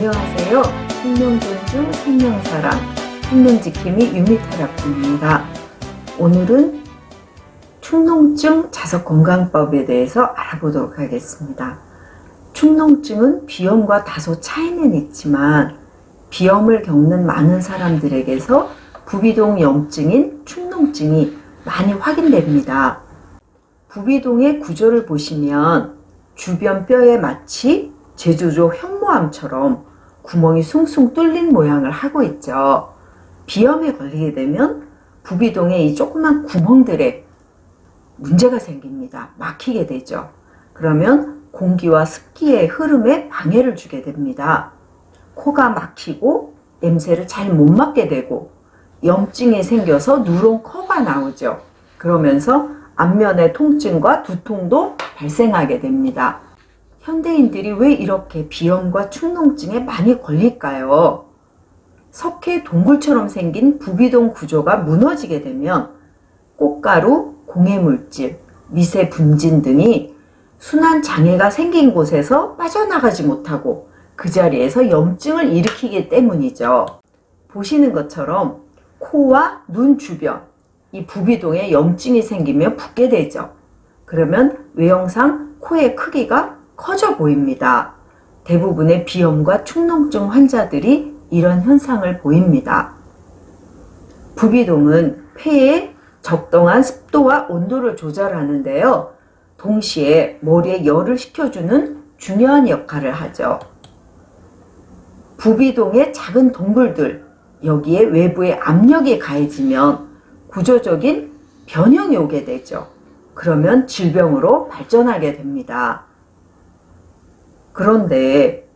안녕하세요. 생명존중, 생명사랑, 생명지킴이 유미테라피입니다. 오늘은 축농증 자석건강법에 대해서 알아보도록 하겠습니다. 축농증은 비염과 다소 차이는 있지만 비염을 겪는 많은 사람들에게서 부비동 염증인 축농증이 많이 확인됩니다. 부비동의 구조를 보시면 주변 뼈에 마치 제주도 현모암처럼 구멍이 숭숭 뚫린 모양을 하고 있죠. 비염에 걸리게 되면 부비동의 이 조그만 구멍들에 문제가 생깁니다. 막히게 되죠. 그러면 공기와 습기의 흐름에 방해를 주게 됩니다. 코가 막히고 냄새를 잘 못 맡게 되고 염증이 생겨서 누런 코가 나오죠. 그러면서 안면의 통증과 두통도 발생하게 됩니다. 현대인들이 왜 이렇게 비염과 축농증에 많이 걸릴까요? 석회 동굴처럼 생긴 부비동 구조가 무너지게 되면 꽃가루, 공해물질, 미세 분진 등이 순환 장애가 생긴 곳에서 빠져나가지 못하고 그 자리에서 염증을 일으키기 때문이죠. 보시는 것처럼 코와 눈 주변, 이 부비동에 염증이 생기면 붓게 되죠. 그러면 외형상 코의 크기가 커져 보입니다. 대부분의 비염과 축농증 환자들이 이런 현상을 보입니다. 부비동은 폐에 적당한 습도와 온도를 조절하는데요. 동시에 머리에 열을 식혀주는 중요한 역할을 하죠. 부비동의 작은 동굴들, 여기에 외부의 압력이 가해지면 구조적인 변형이 오게 되죠. 그러면 질병으로 발전하게 됩니다. 그런데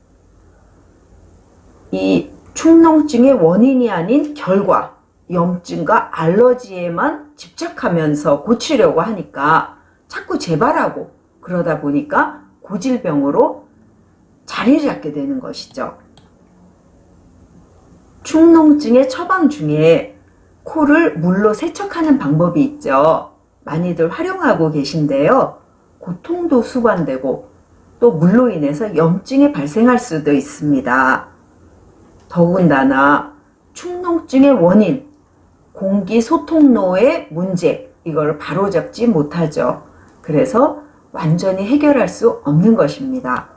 이 축농증의 원인이 아닌 결과, 염증과 알러지에만 집착하면서 고치려고 하니까 자꾸 재발하고 그러다 보니까 고질병으로 자리를 잡게 되는 것이죠. 축농증의 처방 중에 코를 물로 세척하는 방법이 있죠. 많이들 활용하고 계신데요. 고통도 수반되고 또 물로 인해서 염증이 발생할 수도 있습니다. 더군다나 축농증의 원인, 공기 소통로의 문제, 이걸 바로잡지 못하죠. 그래서 완전히 해결할 수 없는 것입니다.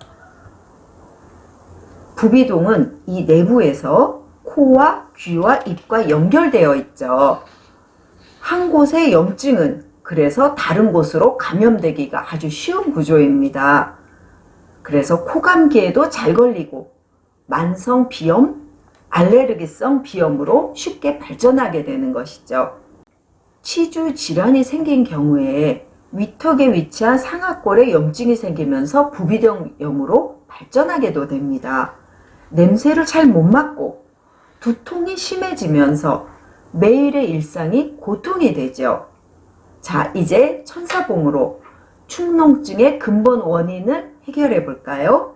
부비동은 이 내부에서 코와 귀와 입과 연결되어 있죠. 한 곳의 염증은 그래서 다른 곳으로 감염되기가 아주 쉬운 구조입니다. 그래서 코감기에도 잘 걸리고 만성 비염, 알레르기성 비염으로 쉽게 발전하게 되는 것이죠. 치주 질환이 생긴 경우에 위턱에 위치한 상악골에 염증이 생기면서 부비동염으로 발전하게도 됩니다. 냄새를 잘 못 맡고 두통이 심해지면서 매일의 일상이 고통이 되죠. 자, 이제 천사봉으로 축농증의 근본 원인을 해결해 볼까요?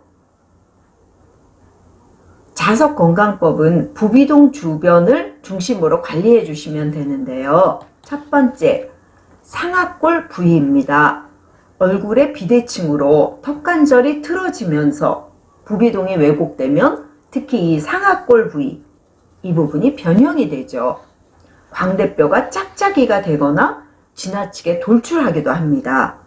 자석건강법은 부비동 주변을 중심으로 관리해 주시면 되는데요. 첫 번째, 상악골 부위입니다. 얼굴의 비대칭으로 턱관절이 틀어지면서 부비동이 왜곡되면 특히 이 상악골 부위, 이 부분이 변형이 되죠. 광대뼈가 짝짝이가 되거나 지나치게 돌출하기도 합니다.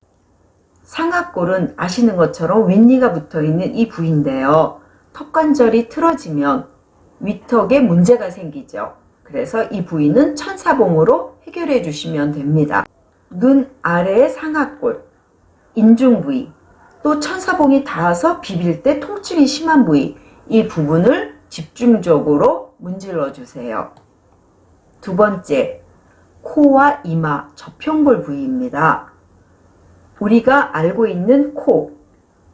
상악골은 아시는 것처럼 윗니가 붙어있는 이 부위인데요. 턱관절이 틀어지면 위턱에 문제가 생기죠. 그래서 이 부위는 천사봉으로 해결해 주시면 됩니다. 눈 아래의 상악골, 인중 부위, 또 천사봉이 닿아서 비빌 때 통증이 심한 부위, 이 부분을 집중적으로 문질러 주세요. 두 번째, 코와 이마, 저평골 부위입니다. 우리가 알고 있는 코,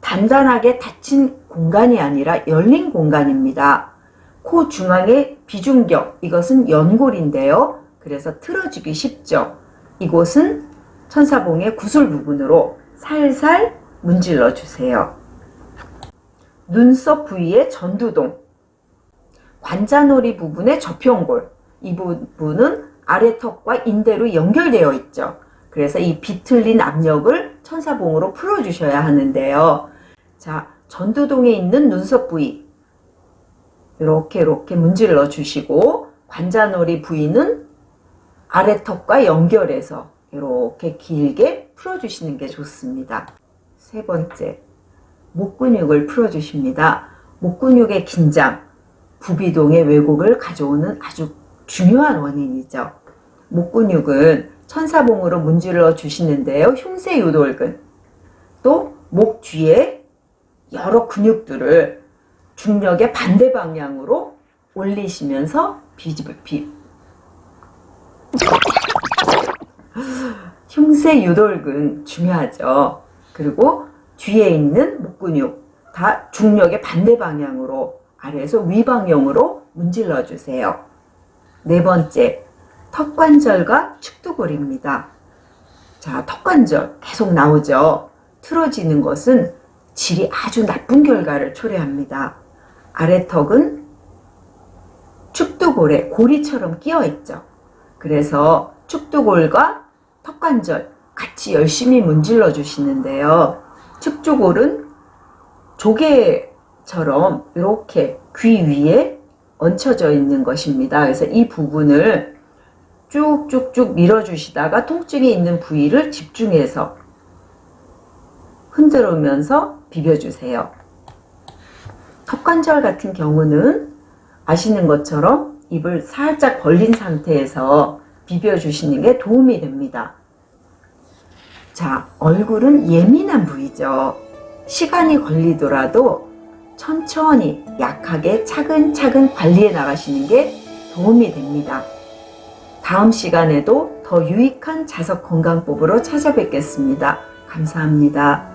단단하게 닫힌 공간이 아니라 열린 공간입니다. 코 중앙의 비중격, 이것은 연골인데요. 그래서 틀어지기 쉽죠. 이곳은 천사봉의 구슬 부분으로 살살 문질러 주세요. 눈썹 부위의 전두동, 관자놀이 부분의 저평골, 이 부분은 아래턱과 인대로 연결되어 있죠. 그래서 이 비틀린 압력을 천사봉으로 풀어주셔야 하는데요. 자, 전두동에 있는 눈썹 부위, 이렇게 문질러 주시고, 관자놀이 부위는 아래턱과 연결해서 이렇게 길게 풀어주시는 게 좋습니다. 세 번째, 목 근육을 풀어주십니다. 목 근육의 긴장, 부비동의 왜곡을 가져오는 아주 중요한 원인이죠. 목 근육은 천사봉으로 문질러 주시는데요. 흉쇄유돌근, 또 목 뒤에 여러 근육들을 중력의 반대 방향으로 올리시면서 흉쇄유돌근 중요하죠. 그리고 뒤에 있는 목 근육 다 중력의 반대 방향으로 아래에서 위 방향으로 문질러 주세요. 네 번째, 턱관절과 축두골입니다. 자, 턱관절 계속 나오죠. 틀어지는 것은 질이 아주 나쁜 결과를 초래합니다. 아래턱은 축두골에 고리처럼 끼어 있죠. 그래서 축두골과 턱관절 같이 열심히 문질러 주시는데요. 축두골은 조개처럼 이렇게 귀 위에 얹혀져 있는 것입니다. 그래서 이 부분을 쭉쭉쭉 밀어주시다가 통증이 있는 부위를 집중해서 흔들으면서 비벼주세요. 턱관절 같은 경우는 아시는 것처럼 입을 살짝 벌린 상태에서 비벼주시는 게 도움이 됩니다. 자, 얼굴은 예민한 부위죠. 시간이 걸리더라도 천천히 약하게 차근차근 관리해 나가시는 게 도움이 됩니다. 다음 시간에도 더 유익한 자석 건강법으로 찾아뵙겠습니다. 감사합니다.